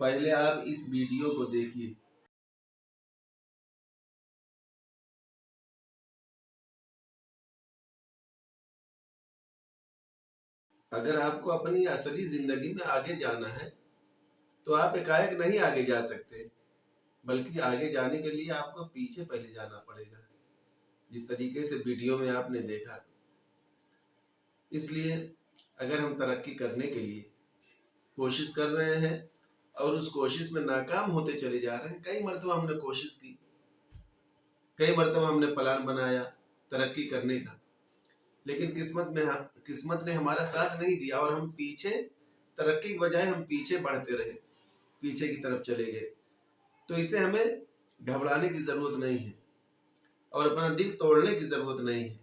پہلے آپ اس ویڈیو کو دیکھیے۔ اگر آپ کو اپنی اصلی زندگی میں آگے جانا ہے تو آپ ایک نہیں آگے جا سکتے، بلکہ آگے جانے کے لیے آپ کو پیچھے پہلے جانا پڑے گا، جس طریقے سے ویڈیو میں آپ نے دیکھا۔ اس لیے اگر ہم ترقی کرنے کے لیے کوشش کر رہے ہیں اور اس کوشش میں ناکام ہوتے چلے جا رہے ہیں، کئی مرتبہ ہم نے کوشش کی، کئی مرتبہ ہم نے پلان بنایا ترقی کرنے کا، لیکن قسمت نے ہمارا ساتھ نہیں دیا اور ہم پیچھے، ترقی کے بجائے ہم پیچھے بڑھتے رہے، پیچھے کی طرف چلے گئے۔ تو اس سے ہمیں گھبرانے کی ضرورت نہیں ہے اور اپنا دل توڑنے کی ضرورت نہیں ہے،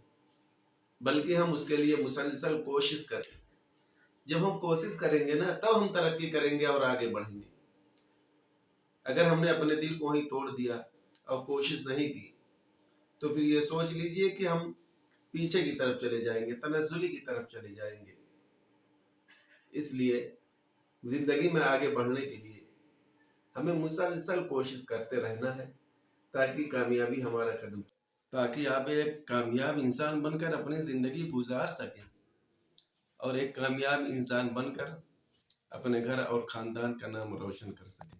بلکہ ہم اس کے لیے مسلسل کوشش کریں۔ جب ہم کوشش کریں گے نا، تب ہم ترقی کریں گے اور آگے بڑھیں گے۔ اگر ہم نے اپنے دل کو ہی توڑ دیا اور کوشش نہیں کی تو پھر یہ سوچ لیجئے کہ ہم پیچھے کی طرف چلے جائیں گے، تنزلی کی طرف چلے جائیں گے۔ اس لیے زندگی میں آگے بڑھنے کے لیے ہمیں مسلسل کوشش کرتے رہنا ہے، تاکہ کامیابی ہمارا قدم، تاکہ آپ ایک کامیاب انسان بن کر اپنی زندگی گزار سکیں اور ایک کامیاب انسان بن کر اپنے گھر اور خاندان کا نام روشن کر سکیں۔